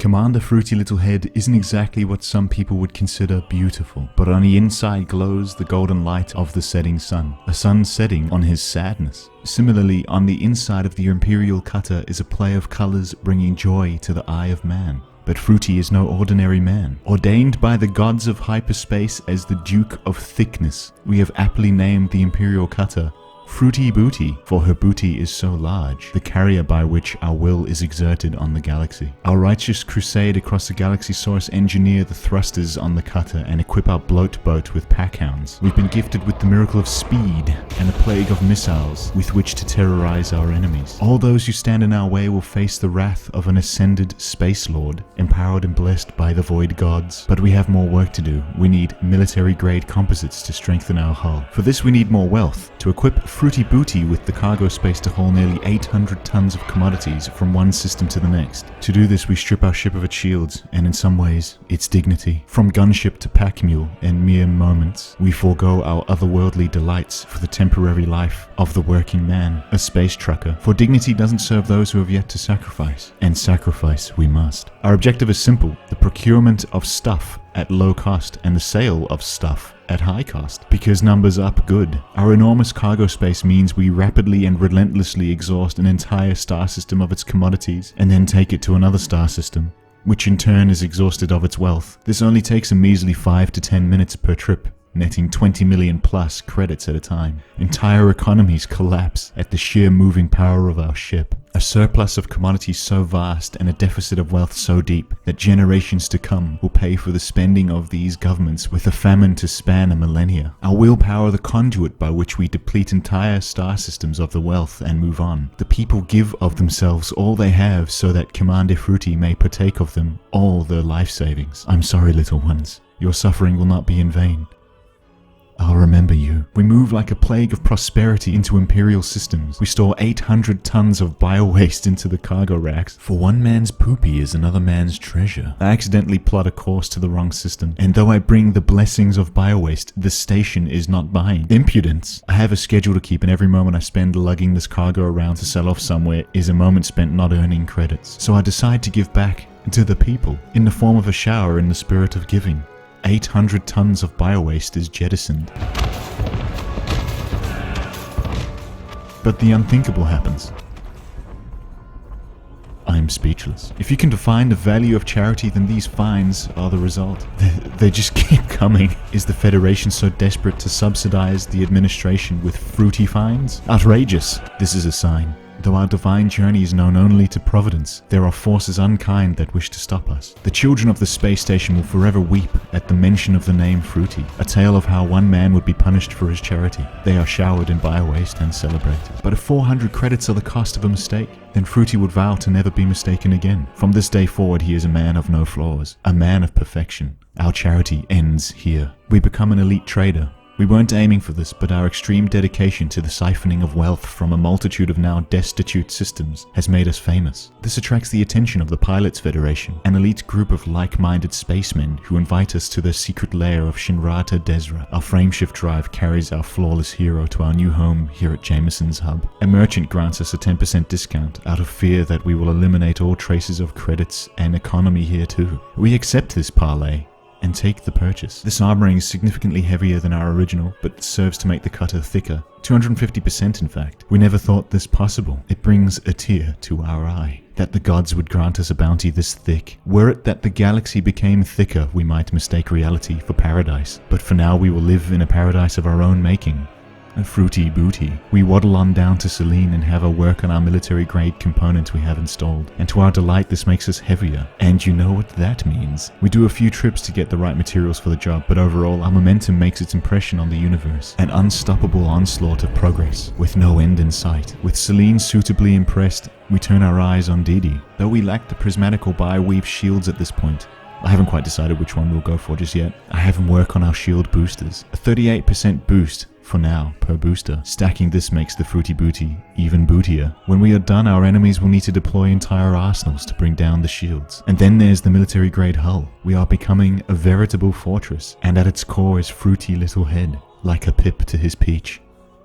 Commander Fruity Little Head isn't exactly what some people would consider beautiful, but on the inside glows the golden light of the setting sun, a sun setting on his sadness. Similarly, on the inside of the Imperial Cutter is a play of colors bringing joy to the eye of man. But Fruity is no ordinary man. Ordained by the gods of hyperspace as the Duke of Thickness, we have aptly named the Imperial Cutter Fruity Booty, for her booty is so large, the carrier by which our will is exerted on the galaxy. Our righteous crusade across the galaxy saw us engineer the thrusters on the cutter and equip our bloat boat with pack hounds. We've been gifted with the miracle of speed and a plague of missiles with which to terrorize our enemies. All those who stand in our way will face the wrath of an ascended space lord, empowered and blessed by the void gods. But we have more work to do. We need military-grade composites to strengthen our hull. For this we need more wealth. To equip Fruity Booty with the cargo space to hold nearly 800 tons of commodities from one system to the next. To do this, we strip our ship of its shields, and in some ways, its dignity. From gunship to pack mule in mere moments, we forego our otherworldly delights for the temporary life of the working man, a space trucker. For dignity doesn't serve those who have yet to sacrifice, and sacrifice we must. Our objective is simple: the procurement of stuff at low cost and the sale of stuff at high cost, because numbers up good. Our enormous cargo space means we rapidly and relentlessly exhaust an entire star system of its commodities and then take it to another star system, which in turn is exhausted of its wealth. This only takes a measly 5 to 10 minutes per trip, netting 20 million plus credits at a time. Entire economies collapse at the sheer moving power of our ship. A surplus of commodities so vast and a deficit of wealth so deep that generations to come will pay for the spending of these governments with a famine to span a millennia. Our willpower the conduit by which we deplete entire star systems of the wealth and move on. The people give of themselves all they have so that Commander Fruity may partake of them, all their life savings. I'm sorry, little ones. Your suffering will not be in vain. I'll remember you. We move like a plague of prosperity into Imperial systems. We store 800 tons of bio-waste into the cargo racks. For one man's poopy is another man's treasure. I accidentally plot a course to the wrong system, and though I bring the blessings of bio-waste, the station is not buying. Impudence! I have a schedule to keep, and every moment I spend lugging this cargo around to sell off somewhere is a moment spent not earning credits. So I decide to give back to the people, in the form of a shower in the spirit of giving. 800 tons of bio-waste is jettisoned. But the unthinkable happens. I'm speechless. If you can define the value of charity, then these fines are the result. They just keep coming. Is the Federation so desperate to subsidize the administration with fruity fines? Outrageous. This is a sign. Though our divine journey is known only to Providence, there are forces unkind that wish to stop us. The children of the space station will forever weep at the mention of the name Fruity, a tale of how one man would be punished for his charity. They are showered in bio-waste and celebrated. But if 400 credits are the cost of a mistake, then Fruity would vow to never be mistaken again. From this day forward, he is a man of no flaws, a man of perfection. Our charity ends here. We become an elite trader. We weren't aiming for this, but our extreme dedication to the siphoning of wealth from a multitude of now destitute systems has made us famous. This attracts the attention of the Pilots Federation, an elite group of like-minded spacemen who invite us to their secret lair of Shinrata Desra. Our frameshift drive carries our flawless hero to our new home here at Jameson's Hub. A merchant grants us a 10% discount out of fear that we will eliminate all traces of credits and economy here too. We accept this parlay and take the purchase. This armoring is significantly heavier than our original, but serves to make the cutter thicker. 250% in fact. We never thought this possible. It brings a tear to our eye, that the gods would grant us a bounty this thick. Were it that the galaxy became thicker, we might mistake reality for paradise. But for now we will live in a paradise of our own making. A fruity booty. We waddle on down to Selene and have her work on our military-grade components we have installed. And to our delight, this makes us heavier. And you know what that means. We do a few trips to get the right materials for the job, but overall, our momentum makes its impression on the universe. An unstoppable onslaught of progress, with no end in sight. With Selene suitably impressed, we turn our eyes on Didi. Though we lack the prismatic or bi-weave shields at this point, I haven't quite decided which one we'll go for just yet. I have him work on our shield boosters. A 38% boost for now per booster. Stacking this makes the Fruity Booty even bootier. When we are done, our enemies will need to deploy entire arsenals to bring down the shields. And then there's the military grade hull. We are becoming a veritable fortress, and at its core is Fruity Little Head, like a pip to his peach.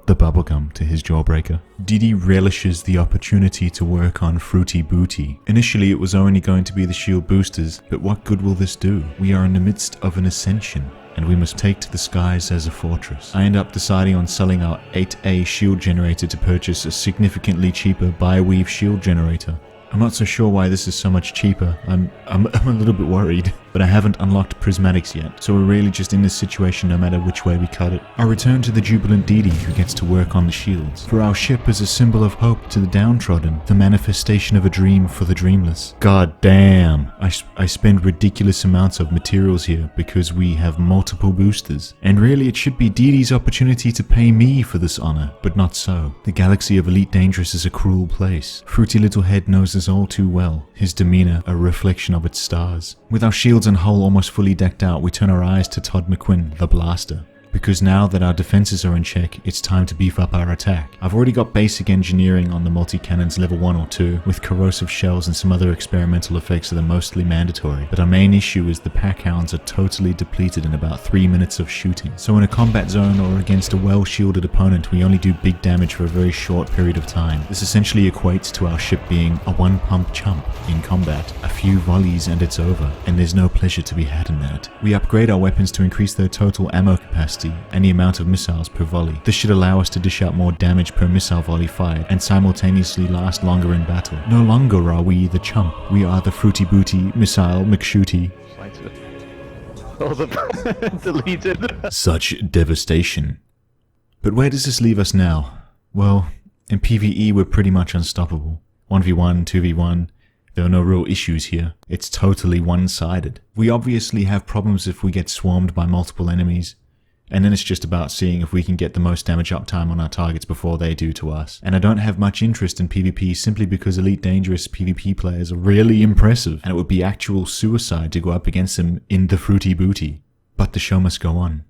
the bubblegum to his jawbreaker. Didi relishes the opportunity to work on Fruity Booty. Initially it was only going to be the shield boosters, but what good will this do? We are in the midst of an ascension, and we must take to the skies as a fortress. I end up deciding on selling our 8A shield generator to purchase a significantly cheaper bi-weave shield generator. I'm not so sure why this is so much cheaper. I'm a little bit worried, but I haven't unlocked prismatics yet, so we're really just in this situation no matter which way we cut it. I return to the jubilant Didi who gets to work on the shields. For our ship is a symbol of hope to the downtrodden, the manifestation of a dream for the dreamless. God damn, I spend ridiculous amounts of materials here because we have multiple boosters. And really it should be Didi's opportunity to pay me for this honor, but not so. The galaxy of Elite Dangerous is a cruel place. Fruity Little Head knows this all too well, his demeanor a reflection of its stars. With our shields and hull almost fully decked out, we turn our eyes to Todd McQuinn, the Blaster. Because now that our defenses are in check, it's time to beef up our attack. I've already got basic engineering on the multi-cannons level 1 or 2, with corrosive shells and some other experimental effects that are mostly mandatory, but our main issue is the pack hounds are totally depleted in about 3 minutes of shooting. So in a combat zone or against a well-shielded opponent, we only do big damage for a very short period of time. This essentially equates to our ship being a one-pump chump in combat. A few volleys and it's over, and there's no pleasure to be had in that. We upgrade our weapons to increase their total ammo capacity and the amount of missiles per volley. This should allow us to dish out more damage per missile volley fired and simultaneously last longer in battle. No longer are we the chump, we are the Fruity Booty Missile McShooty. Oh, the deleted. Such devastation. But where does this leave us now? Well, in PvE we're pretty much unstoppable. 1v1, 2v1. There are no real issues here. It's totally one-sided. We obviously have problems if we get swarmed by multiple enemies. And then it's just about seeing if we can get the most damage uptime on our targets before they do to us. And I don't have much interest in PvP simply because Elite Dangerous PvP players are really impressive, and it would be actual suicide to go up against them in the Fruity Booty. But the show must go on,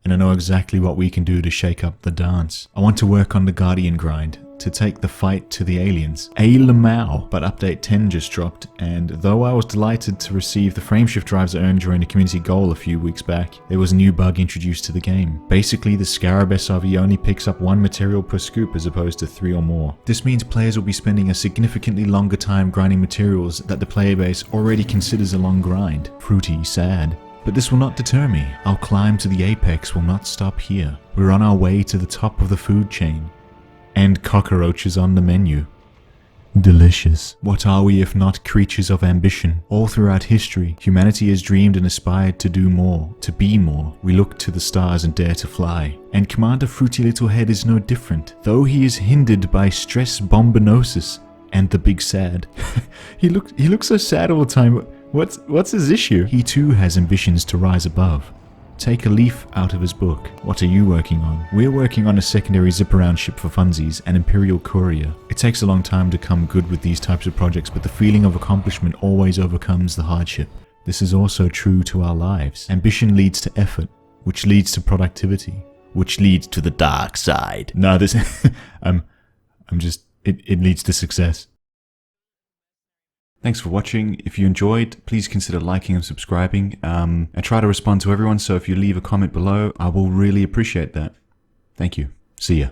and I know exactly what we can do to shake up the dance. I want to work on the Guardian grind, to take the fight to the aliens. A Lamau, but update 10 just dropped, and though I was delighted to receive the frameshift drives I earned during the community goal a few weeks back, there was a new bug introduced to the game. Basically, the Scarab SRV only picks up 1 material per scoop as opposed to 3 or more. This means players will be spending a significantly longer time grinding materials that the player base already considers a long grind. Fruity, sad. But this will not deter me. Our climb to the apex will not stop here. We're on our way to the top of the food chain. And cockroaches on the menu. Delicious. What are we if not creatures of ambition? All throughout history, humanity has dreamed and aspired to do more, to be more. We look to the stars and dare to fly. And Commander Fruity Little Head is no different, though he is hindered by stress bombinosis and the big sad. He looks so sad all the time. What's his issue? He too has ambitions to rise above. Take a leaf out of his book. What are you working on? We're working on a secondary zip-around ship for funsies, an Imperial Courier. It takes a long time to come good with these types of projects, but the feeling of accomplishment always overcomes the hardship. This is also true to our lives. Ambition leads to effort, which leads to productivity, which leads to the dark side. No, this... It leads to success. Thanks for watching. If you enjoyed, please consider liking and subscribing. I try to respond to everyone, so if you leave a comment below, I will really appreciate that. Thank you. See ya.